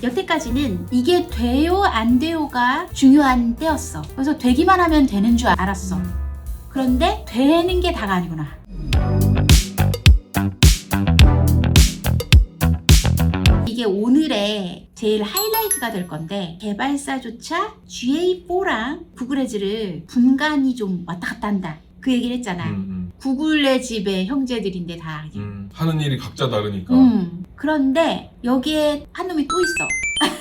여태까지는 이게 돼요 안 돼요가 중요한 때였어. 그래서 되기만 하면 되는 줄 알았어. 그런데 되는 게 다가 아니구나. 이게 오늘의 제일 하이라이트가 될 건데, 개발사조차 GA4랑 구글 에즈를 분간이 좀 왔다 갔다 한다, 그 얘기를 했잖아. 구글의 집의 형제들인데 다 하는 일이 각자 다르니까. 그런데 여기에 한 놈이 또 있어.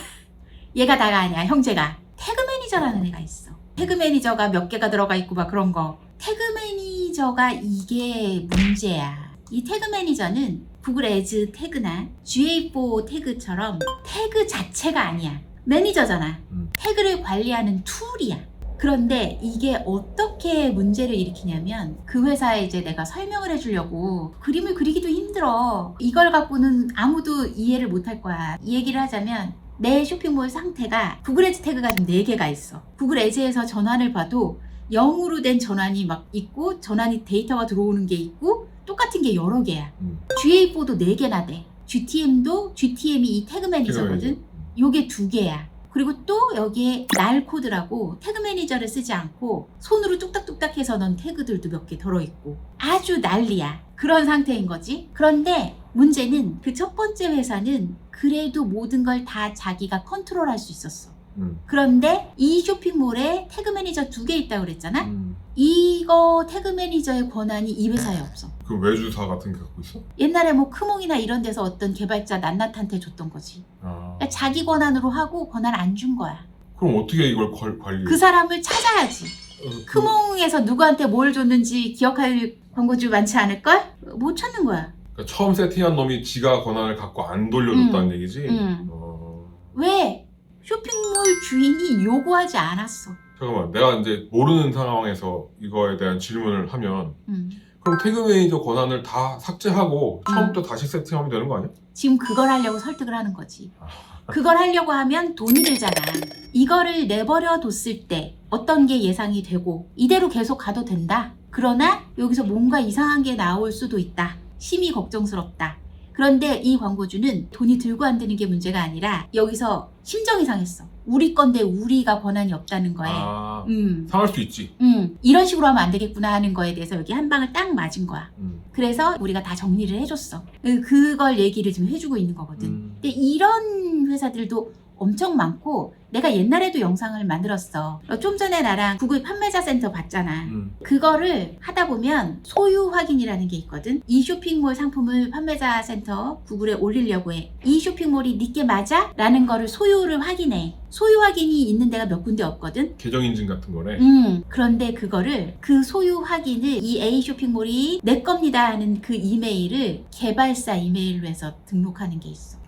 얘가 다가 아니야. 형제가 태그 매니저라는 애가 있어. 태그 매니저가 몇 개가 들어가 있고 막 그런 거. 태그 매니저가 이게 문제야. 이 태그 매니저는 구글 에즈 태그나 GA4 태그처럼 태그 자체가 아니야. 매니저잖아. 태그를 관리하는 툴이야. 그런데 이게 어떻게 문제를 일으키냐면, 그 회사에 이제 내가 설명을 해주려고 그림을 그리기도 힘들어. 이걸 갖고는 아무도 이해를 못할 거야. 이 얘기를 하자면, 내 쇼핑몰 상태가 구글 에즈 태그가 좀 4개가 있어. 구글 에즈에서 전환을 봐도 0으로 된 전환이 막 있고, 전환이 데이터가 들어오는 게 있고, 똑같은 게 여러 개야. GA4도 4개나 돼. GTM이 이 태그 매니저거든. 요게 2개야. 그리고 또 여기에 날 코드라고 태그 매니저를 쓰지 않고 손으로 뚝딱뚝딱 해서 넣은 태그들도 몇 개 들어있고, 아주 난리야. 그런 상태인 거지. 그런데 문제는 그 첫 번째 회사는 그래도 모든 걸 다 자기가 컨트롤할 수 있었어. 그런데 이 쇼핑몰에 태그 매니저 2개 있다고 그랬잖아. 이거 태그 매니저의 권한이 이 회사에 없어. 그 외주사 같은 게 갖고 있어? 옛날에 뭐 크몽이나 이런 데서 어떤 개발자 낱낱한테 줬던 거지. 그러니까 자기 권한으로 하고 권한 안 준 거야. 그럼 어떻게 이걸 관리해? 그 사람을 찾아야지. 크몽에서 누구한테 뭘 줬는지 기억할 광고주 많지 않을걸? 못 찾는 거야. 그러니까 처음 세팅한 놈이 지가 권한을 갖고 안 돌려줬다는 얘기지? 왜? 쇼핑몰 주인이 요구하지 않았어. 잠깐만, 내가 이제 모르는 상황에서 이거에 대한 질문을 하면 그럼 태그 매니저 권한을 다 삭제하고 처음부터 다시 세팅하면 되는 거 아니야? 지금 그걸 하려고 설득을 하는 거지. 그걸 하려고 하면 돈이 들잖아. 이거를 내버려 뒀을 때 어떤 게 예상이 되고 이대로 계속 가도 된다. 그러나 여기서 뭔가 이상한 게 나올 수도 있다. 심히 걱정스럽다. 그런데 이 광고주는 돈이 들고 안 드는 게 문제가 아니라 여기서 심정이 상했어. 우리 건데 우리가 권한이 없다는 거에. 상할 수 있지. 이런 식으로 하면 안 되겠구나 하는 거에 대해서 여기 한 방을 딱 맞은 거야. 그래서 우리가 다 정리를 해줬어. 그걸 얘기를 좀 해주고 있는 거거든. 근데 이런 회사들도 엄청 많고, 내가 옛날에도 영상을 만들었어. 좀 전에 나랑 구글 판매자 센터 봤잖아. 그거를 하다 보면 소유 확인이라는 게 있거든. 이 쇼핑몰 상품을 판매자 센터 구글에 올리려고 해. 이 쇼핑몰이 니께 맞아? 라는 거를 소유를 확인해. 소유 확인이 있는 데가 몇 군데 없거든. 계정 인증 같은 거네. 그런데 그거를, 그 소유 확인을 이 A 쇼핑몰이 내 겁니다 하는 그 이메일을 개발사 이메일로 해서 등록하는 게 있어.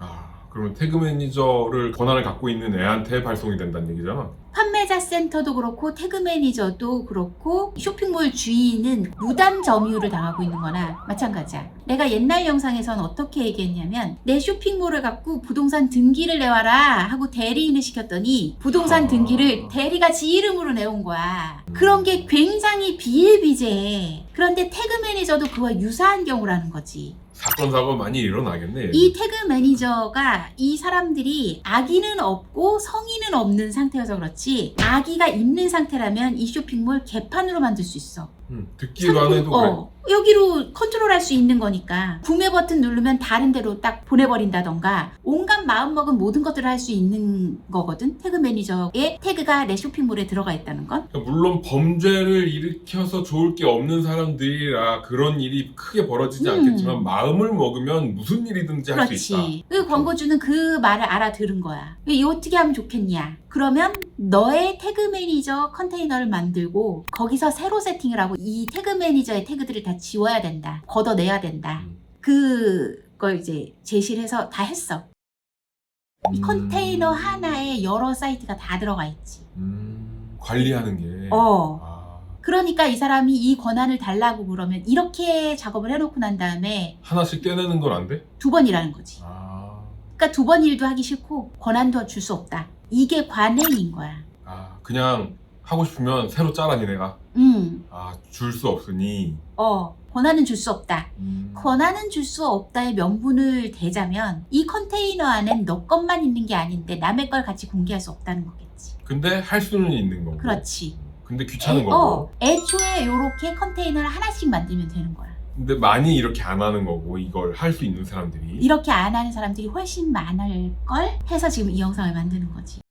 그러면 태그 매니저를 권한을 갖고 있는 애한테 발송이 된다는 얘기잖아. 판매자 센터도 그렇고 태그 매니저도 그렇고 쇼핑몰 주인은 무단 점유를 당하고 있는 거나 마찬가지야. 내가 옛날 영상에선 어떻게 얘기했냐면, 내 쇼핑몰을 갖고 부동산 등기를 내와라 하고 대리인을 시켰더니 부동산 등기를 대리가 지 이름으로 내온 거야. 그런 게 굉장히 비일비재해. 그런데 태그 매니저도 그와 유사한 경우라는 거지. 사건 사고 많이 일어나겠네. 이 태그 매니저가 이 사람들이 악의는 없고 성의는 없는 상태여서 그렇지, 악의가 있는 상태라면 이 쇼핑몰 개판으로 만들 수 있어. 듣기도 안 해도 그래. 여기로 컨트롤할 수 있는 거니까 구매 버튼 누르면 다른 데로 딱 보내버린다던가, 온갖 마음먹은 모든 것들을 할 수 있는 거거든. 태그 매니저의 태그가 내 쇼핑몰에 들어가 있다는 건. 그러니까 물론 범죄를 일으켜서 좋을 게 없는 사람들이라 그런 일이 크게 벌어지지 않겠지만, 마음을 먹으면 무슨 일이든지 할 수 있다. 그렇지. 그 광고주는 그 말을 알아들은 거야. 이거 어떻게 하면 좋겠냐. 그러면 너의 태그 매니저 컨테이너를 만들고 거기서 새로 세팅을 하고 이 태그 매니저의 태그들을 다 지워야 된다. 걷어내야 된다. 그걸 이제 제시를 해서 다 했어. 이 컨테이너 하나에 여러 사이트가 다 들어가 있지. 관리하는 게. 그러니까 이 사람이 이 권한을 달라고 그러면 이렇게 작업을 해놓고 난 다음에 하나씩 떼내는 건 안 돼? 2번 일하는 거지. 그러니까 2번 일도 하기 싫고 권한도 줄 수 없다. 이게 관행인 거야. 그냥 하고 싶으면 새로 짜라 니네가. 줄 수 없으니. 권한은 줄 수 없다. 권한은 줄 수 없다의 명분을 대자면 이 컨테이너 안엔 너 것만 있는 게 아닌데 남의 걸 같이 공개할 수 없다는 거겠지. 근데 할 수는 있는 거고. 그렇지. 근데 귀찮은 거고. 애초에 요렇게 컨테이너를 하나씩 만들면 되는 거야. 근데 많이 이렇게 안 하는 거고 이걸 할 수 있는 사람들이. 이렇게 안 하는 사람들이 훨씬 많을 걸 해서 지금 이 영상을 만드는 거지.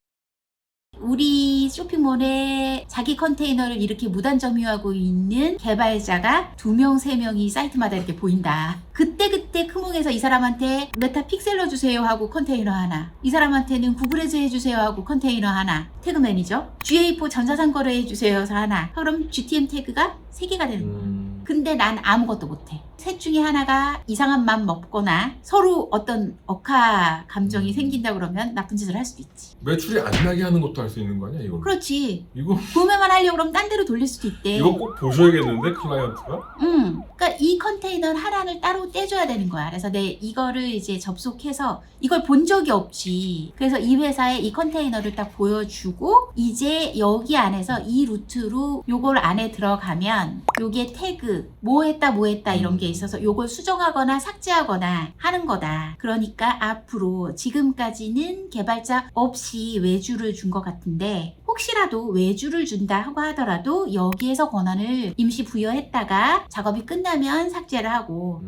우리 쇼핑몰에 자기 컨테이너를 이렇게 무단 점유하고 있는 개발자가 2명, 3명이 사이트마다 이렇게 보인다. 그때 크몽에서 이 사람한테 메타 픽셀러 주세요 하고 컨테이너 하나, 이 사람한테는 구글 에즈 해주세요 하고 컨테이너 하나, 태그 매니저, GA4 전자상거래 해주세요 해서 하나. 그럼 GTM 태그가 3개가 되는 거야. 근데 난 아무것도 못해. 셋 중에 하나가 이상한 맘 먹거나 서로 어떤 억하 감정이 생긴다 그러면 나쁜 짓을 할 수도 있지. 매출이 안 나게 하는 것도 할 수 있는 거 아니야 이거? 그렇지. 이거 구매만 하려고 그러면 딴 데로 돌릴 수도 있대. 이거 꼭 보셔야겠는데 클라이언트가? 그러니까 이 컨테이너 하나를 따로 떼줘야 되는 거야. 그래서 내 이거를 이제 접속해서 이걸 본 적이 없지. 그래서 이 회사에 이 컨테이너를 딱 보여주고 이제 여기 안에서 이 루트로 요걸 안에 들어가면 요게 태그 뭐 했다 이런 게 있어서 요걸 수정하거나 삭제하거나 하는 거다. 그러니까 앞으로 지금까지는 개발자 없이 외주를 준 것 같은데 혹시라도 외주를 준다 하고 하더라도 여기에서 권한을 임시 부여했다가 작업이 끝나면 삭제를 하고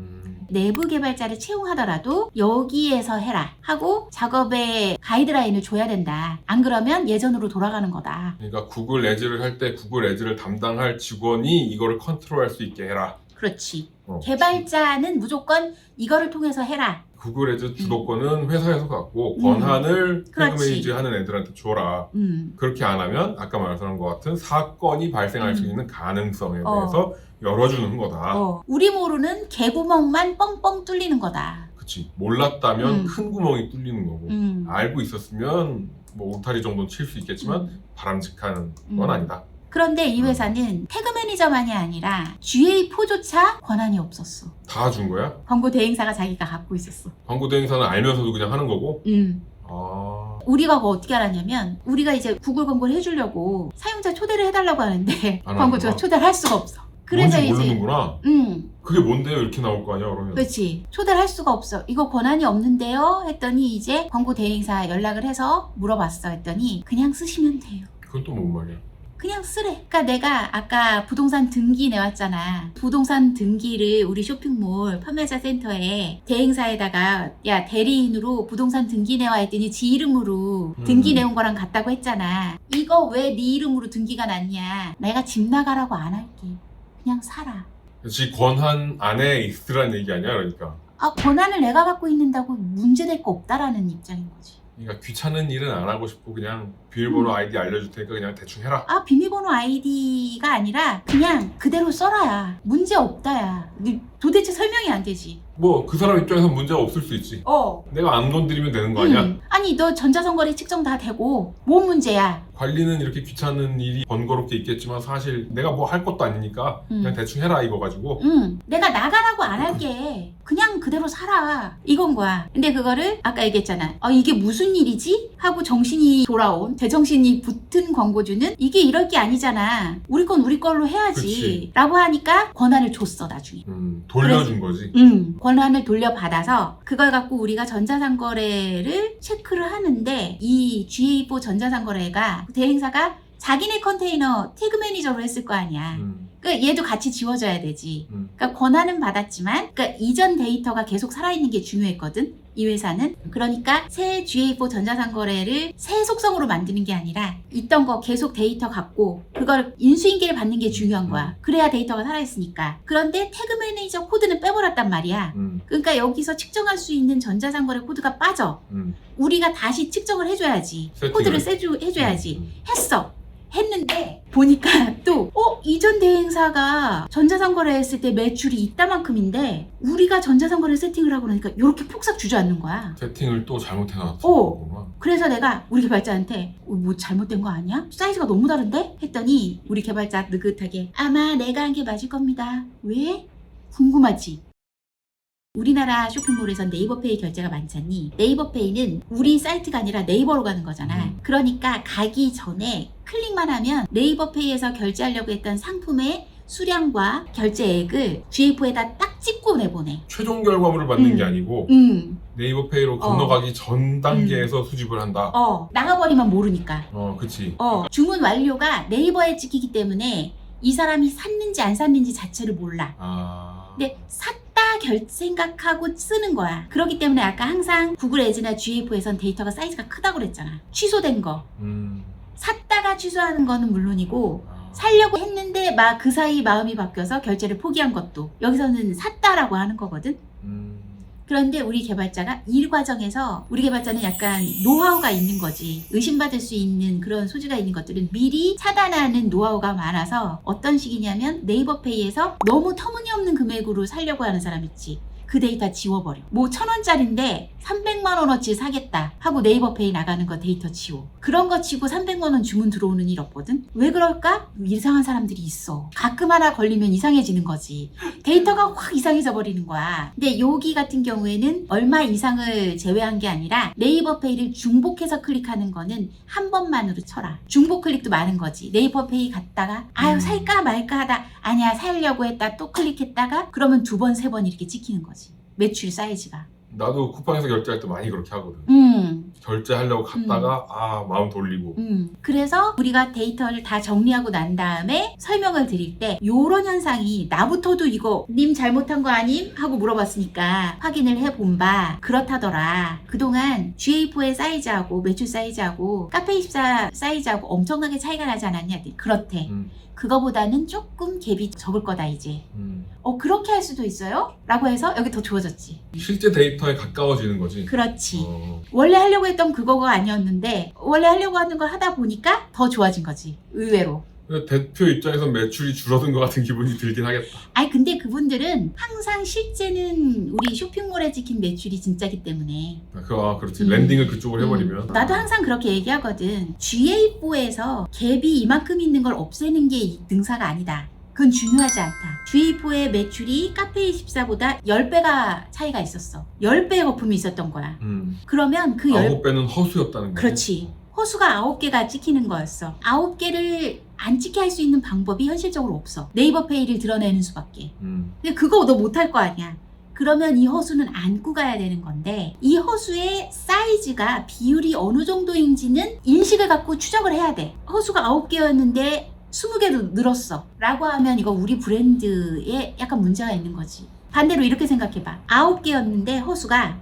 내부 개발자를 채용하더라도 여기에서 해라 하고 작업에 가이드라인을 줘야 된다. 안 그러면 예전으로 돌아가는 거다. 그러니까 구글 에즈를 할 때 구글 에즈를 담당할 직원이 이거를 컨트롤할 수 있게 해라. 그렇지. 개발자는 무조건 이거를 통해서 해라. 구글 에즈 주도권은 회사에서 갖고 권한을 태그 그렇지. 매니저 하는 애들한테 줘라. 그렇게 안 하면 아까 말한 것 같은 사건이 발생할 수 있는 가능성에 대해서 열어주는 거다. 우리 모르는 개구멍만 뻥뻥 뚫리는 거다. 그치. 몰랐다면 큰 구멍이 뚫리는 거고 알고 있었으면 뭐 울타리 정도는 칠 수 있겠지만 바람직한 건 아니다. 그런데 이 회사는 태그 매니저만이 아니라 GA4조차 권한이 없었어. 다 준 거야? 광고 대행사가 자기가 갖고 있었어. 광고 대행사는 알면서도 그냥 하는 거고? 아... 우리가 그거 어떻게 알았냐면 우리가 이제 구글 광고를 해주려고 사용자 초대를 해달라고 하는데 안 광고주가 하는구나. 초대를 할 수가 없어. 그래서 뭔지 이제 모르는구나. 그게 뭔데요? 이렇게 나올 거 아니야 그러면? 그렇지. 초대를 할 수가 없어. 이거 권한이 없는데요? 했더니 이제 광고 대행사 연락을 해서 물어봤어. 했더니 그냥 쓰시면 돼요. 그건 또 뭔 말이야? 그냥 쓰래. 그러니까 내가 아까 부동산 등기 내왔잖아. 부동산 등기를 우리 쇼핑몰 판매자 센터에 대행사에다가 야 대리인으로 부동산 등기 내와 했더니 지 이름으로 등기 내온 거랑 같다고 했잖아. 이거 왜 네 이름으로 등기가 났냐. 내가 집 나가라고 안 할게. 그냥 살아. 지 권한 안에 있으란 얘기 아니야 그러니까. 권한을 내가 갖고 있는다고 문제될 거 없다라는 입장인 거지. 그러니까 귀찮은 일은 안 하고 싶고 그냥 비밀번호 아이디 알려줄 테니까 그냥 대충 해라. 비밀번호 아이디가 아니라 그냥 그대로 써라야. 문제 없다야. 도대체 설명이 안 되지. 뭐 그 사람 입장에서 문제가 없을 수 있지. 내가 안 건드리면 되는 거 아니야? 아니 너 전자선거리 측정 다 되고 뭔 문제야? 관리는 이렇게 귀찮은 일이 번거롭게 있겠지만 사실 내가 뭐 할 것도 아니니까 그냥 대충 해라 이거 가지고. 내가 나가라고 안 할게. 그냥 그대로 살아. 이건 거야. 근데 그거를 아까 얘기했잖아. 이게 무슨 일이지? 하고 정신이 돌아온 제정신이 붙은 광고주는 이게 이럴 게 아니잖아. 우리 건 우리 걸로 해야지. 그치. 라고 하니까 권한을 줬어 나중에. 돌려준 거지. 권한을 돌려받아서 그걸 갖고 우리가 전자상거래를 체크를 하는데 이 GA4 전자상거래가 대행사가 자기네 컨테이너 태그 매니저로 했을 거 아니야. 그러니까 얘도 같이 지워줘야 되지. 그러니까 권한은 받았지만 그러니까 이전 데이터가 계속 살아있는 게 중요했거든. 이 회사는. 그러니까 새 GA4 전자상거래를 새 속성으로 만드는 게 아니라 있던 거 계속 데이터 갖고 그걸 인수인계를 받는 게 중요한 거야. 그래야 데이터가 살아있으니까. 그런데 태그 매니저 코드는 빼버렸단 말이야. 그러니까 여기서 측정할 수 있는 전자상거래 코드가 빠져. 우리가 다시 측정을 해줘야지. 코드를 해줘야지. 했는데 보니까 또 이전 대행사가 전자상거래 했을 때 매출이 이따만큼인데 우리가 전자상거래 세팅을 하고 나니까 이렇게 폭삭 주저앉는 거야. 세팅을 또 잘못해놨어. 그래서 내가 우리 개발자한테 뭐 잘못된 거 아니야? 사이즈가 너무 다른데? 했더니 우리 개발자 느긋하게 아마 내가 한 게 맞을 겁니다. 왜? 궁금하지? 우리나라 쇼핑몰에선 네이버페이 결제가 많잖니. 네이버페이는 우리 사이트가 아니라 네이버로 가는 거잖아. 그러니까 가기 전에 클릭만 하면 네이버페이에서 결제하려고 했던 상품의 수량과 결제액을 GA4에다 딱 찍고 내보내. 최종 결과물을 받는 게 아니고 네이버페이로 건너가기 전 단계에서 수집을 한다. 나가버리면 모르니까. 그치. 주문 완료가 네이버에 찍히기 때문에 이 사람이 샀는지 안 샀는지 자체를 몰라. 근데 샀다 생각하고 쓰는 거야. 그렇기 때문에 아까 항상 구글 에즈나 GA4에선 데이터가 사이즈가 크다고 그랬잖아. 취소된 거. 샀다가 취소하는 거는 물론이고 살려고 했는데 막 그 사이 마음이 바뀌어서 결제를 포기한 것도 여기서는 샀다라고 하는 거거든. 그런데 우리 개발자가 이 과정에서 우리 개발자는 약간 노하우가 있는 거지. 의심받을 수 있는 그런 소지가 있는 것들은 미리 차단하는 노하우가 많아서 어떤 식이냐면 네이버페이에서 너무 터무니없는 금액으로 살려고 하는 사람 있지. 그 데이터 지워버려. 뭐 1,000원짜리인데 300만원어치 사겠다 하고 네이버페이 나가는 거 데이터 지워. 그런 거 치고 300만원 주문 들어오는 일 없거든? 왜 그럴까? 이상한 사람들이 있어. 가끔 하나 걸리면 이상해지는 거지. 데이터가 확 이상해져 버리는 거야. 근데 여기 같은 경우에는 얼마 이상을 제외한 게 아니라 네이버페이를 중복해서 클릭하는 거는 한 번만으로 쳐라. 중복 클릭도 많은 거지. 네이버페이 갔다가 아유 살까 말까 하다 아니야 살려고 했다 또 클릭했다가 그러면 2번, 3번 이렇게 찍히는 거지. 매출 사이즈가. 나도 쿠팡에서 결제할 때 많이 그렇게 하거든. 결제하려고 갔다가 마음 돌리고. 그래서 우리가 데이터를 다 정리하고 난 다음에 설명을 드릴 때 요런 현상이 나부터도 이거 님 잘못한 거 아님? 하고 물어봤으니까 확인을 해본 바 그렇다더라. 그동안 GA4의 사이즈하고 매출 사이즈하고 카페24 사이즈하고 엄청나게 차이가 나지 않았냐? 그렇대. 그거보다는 조금 갭이 적을 거다 이제. 그렇게 할 수도 있어요? 라고 해서 여기 더 좋아졌지. 실제 데이터에 가까워지는 거지. 그렇지. 원래 하려고 했던 그거가 아니었는데 원래 하려고 하는 걸 하다 보니까 더 좋아진 거지. 의외로. 대표 입장에서 매출이 줄어든 것 같은 기분이 들긴 하겠다. 아니 근데 그분들은 항상 실제는 우리 쇼핑몰에 찍힌 매출이 진짜기 때문에. 그렇지. 랜딩을 그쪽으로 해버리면. 나도 항상 그렇게 얘기하거든. GA4에서 갭이 이만큼 있는 걸 없애는 게 능사가 아니다. 그건 중요하지 않다. GA4의 매출이 카페24보다 10배가 차이가 있었어. 10배의 거품이 있었던 거야. 그러면 그 9배는 허수였다는 거지. 그렇지. 허수가 9개가 찍히는 거였어. 9개를 안 찍게 할 수 있는 방법이 현실적으로 없어. 네이버페이를 드러내는 수밖에. 근데 그거 너 못할 거 아니야. 그러면 이 허수는 안고 가야 되는 건데 이 허수의 사이즈가 비율이 어느 정도인지는 인식을 갖고 추적을 해야 돼. 허수가 9개였는데 20개로 늘었어 라고 하면 이거 우리 브랜드에 약간 문제가 있는 거지. 반대로 이렇게 생각해봐. 9개였는데 허수가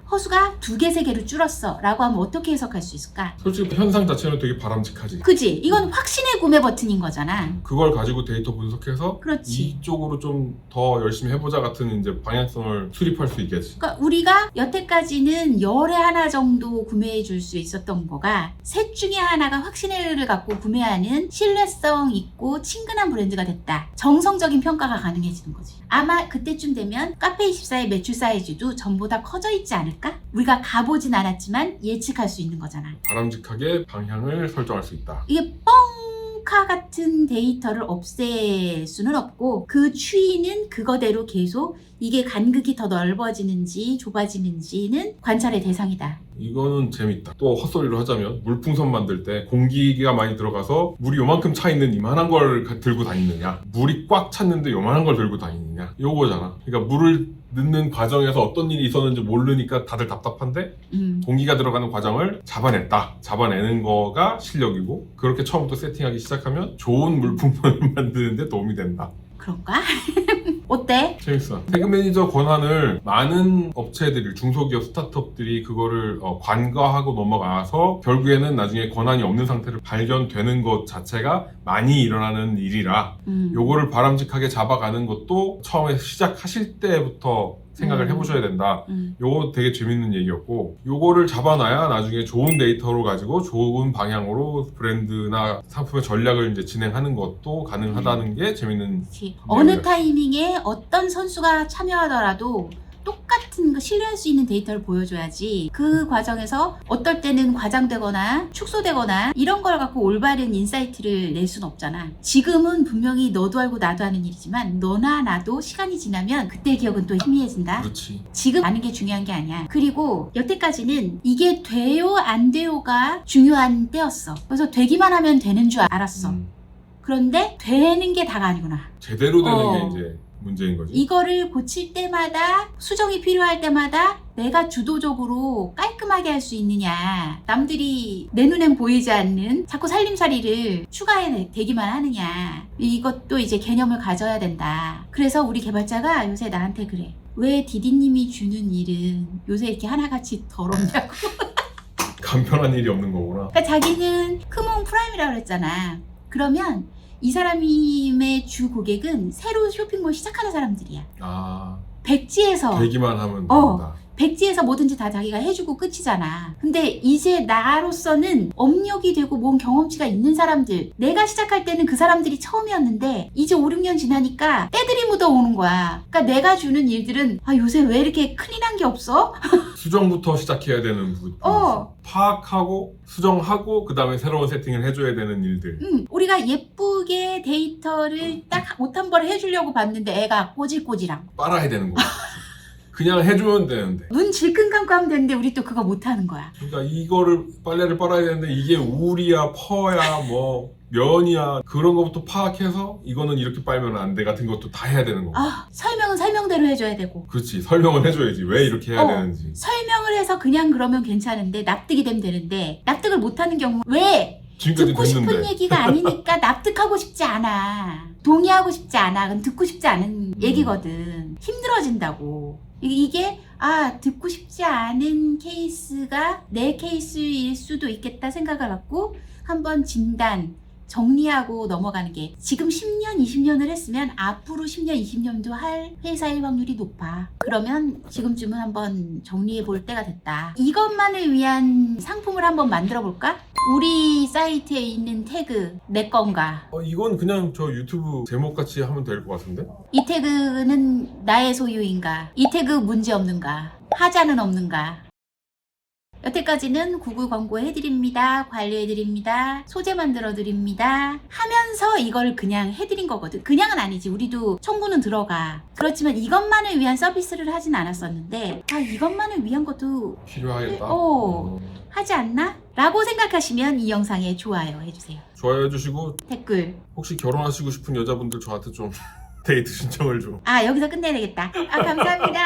2개, 3개로 줄었어 라고 하면 어떻게 해석할 수 있을까? 솔직히 현상 자체는 되게 바람직하지. 그지? 이건 확신의 구매 버튼인 거잖아. 그걸 가지고 데이터 분석해서 그렇지. 이쪽으로 좀 더 열심히 해보자 같은 이제 방향성을 수립할 수 있겠지. 그러니까 우리가 여태까지는 열에 하나 정도 구매해 줄 수 있었던 거가 셋 중에 하나가 확신을 갖고 구매하는 신뢰성 있고 친근한 브랜드가 됐다. 정성적인 평가가 가능해지는 거지. 아마 그때쯤 되면 카페24의 매출 사이즈도 전보다 커져 있지 않을까? 우리가 가보진 않았지만 예측할 수 있는 거잖아. 바람직하게 방향을 설정할 수 있다. 이게 뻥카 같은 데이터를 없앨 수는 없고 그 추이는 그거대로 계속 이게 간극이 더 넓어지는지 좁아지는지는 관찰의 대상이다. 이거는 재밌다. 또 헛소리로 하자면 물풍선 만들 때 공기가 많이 들어가서 물이 요만큼 차 있는 이만한 걸 들고 다니느냐, 물이 꽉 찼는데 요만한 걸 들고 다니느냐, 요거잖아. 그러니까 물을 넣는 과정에서 어떤 일이 있었는지 모르니까 다들 답답한데 공기가 들어가는 과정을 잡아냈다. 잡아내는 거가 실력이고 그렇게 처음부터 세팅하기 시작하면 좋은 물풍선을 만드는데 도움이 된다. 그런가? 어때? 재밌어. 태그 매니저 권한을 많은 업체들이, 중소기업 스타트업들이 그거를 관과하고 넘어가서 결국에는 나중에 권한이 없는 상태를 발견되는 것 자체가 많이 일어나는 일이라 요거를 바람직하게 잡아가는 것도 처음에 시작하실 때부터 생각을 해보셔야 된다. 요거 되게 재밌는 얘기였고 요거를 잡아놔야 나중에 좋은 데이터로 가지고 좋은 방향으로 브랜드나 상품의 전략을 이제 진행하는 것도 가능하다는 게 재밌는 어느 타이밍에 어떤 선수가 참여하더라도 똑같은 거 신뢰할 수 있는 데이터를 보여줘야지 그 과정에서 어떨 때는 과장되거나 축소되거나 이런 걸 갖고 올바른 인사이트를 낼 수는 없잖아. 지금은 분명히 너도 알고 나도 아는 일이지만 너나 나도 시간이 지나면 그때 기억은 또 희미해진다. 그렇지. 지금 아는 게 중요한 게 아니야. 그리고 여태까지는 이게 돼요 안 돼요가 중요한 때였어. 그래서 되기만 하면 되는 줄 알았어. 그런데 되는 게 다가 아니구나. 제대로 되는 어. 게 이제 문제인 거지. 이거를 고칠 때마다 수정이 필요할 때마다 내가 주도적으로 깔끔하게 할 수 있느냐, 남들이 내 눈엔 보이지 않는 자꾸 살림살이를 추가해 대기만 하느냐, 이것도 이제 개념을 가져야 된다. 그래서 우리 개발자가 요새 나한테 그래. 왜 디디님이 주는 일은 요새 이렇게 하나같이 더럽냐고. 간편한 일이 없는 거구나. 그러니까 자기는 크몬 프라임이라고 그랬잖아. 그러면 이 사람의 주 고객은 새로 쇼핑몰 시작하는 사람들이야. 아, 백지에서 되기만 하면 어. 된다. 백지에서 뭐든지 다 자기가 해주고 끝이잖아. 근데 이제 나로서는 업력이 되고 뭔 경험치가 있는 사람들, 내가 시작할 때는 그 사람들이 처음이었는데 이제 5, 6년 지나니까 때들이 묻어오는 거야. 그러니까 내가 주는 일들은 아 요새 왜 이렇게 클린한 게 없어? 수정부터 시작해야 되는 부분. 파악하고 수정하고 그 다음에 새로운 세팅을 해줘야 되는 일들. 우리가 예쁘게 데이터를 딱 옷 한 벌 해주려고 봤는데 애가 꼬질꼬질함. 빨아야 되는 거야. 그냥 해주면 되는데. 눈 질끈 감고 하면 되는데 우리 또 그거 못하는 거야. 그러니까 이거를 빨래를 빨아야 되는데 이게 울이야 퍼야 뭐 면이야 그런 거부터 파악해서 이거는 이렇게 빨면 안 돼 같은 것도 다 해야 되는 거고. 아 설명은 설명대로 해줘야 되고. 그렇지, 설명은 해줘야지 왜 이렇게 해야 되는지. 설명을 해서 그냥 그러면 괜찮은데 납득이 되면 되는데 납득을 못하는 경우 왜? 지금까지 듣고 싶은 됐는데. 얘기가 아니니까 납득하고 싶지 않아. 동의하고 싶지 않아. 그건 듣고 싶지 않은 얘기거든. 힘들어진다고. 이게 듣고 싶지 않은 케이스가 내 케이스일 수도 있겠다 생각을 갖고 한번 진단 정리하고 넘어가는 게, 지금 10년 20년을 했으면 앞으로 10년 20년도 할 회사일 확률이 높아. 그러면 지금쯤은 한번 정리해 볼 때가 됐다. 이것만을 위한 상품을 한번 만들어 볼까? 우리 사이트에 있는 태그 내 건가? 이건 그냥 저 유튜브 제목같이 하면 될 것 같은데? 이 태그는 나의 소유인가? 이 태그 문제 없는가? 하자는 없는가? 여태까지는 구글 광고 해드립니다. 관리해드립니다. 소재 만들어드립니다. 하면서 이걸 그냥 해드린 거거든. 그냥은 아니지. 우리도 청구는 들어가. 그렇지만 이것만을 위한 서비스를 하진 않았었는데 이것만을 위한 것도 필요하겠다. 하지 않나? 라고 생각하시면 이 영상에 좋아요 해주세요. 좋아요 해주시고 댓글. 혹시 결혼하시고 싶은 여자분들 저한테 좀 데이트 신청을 좀. 여기서 끝내야 되겠다. 감사합니다.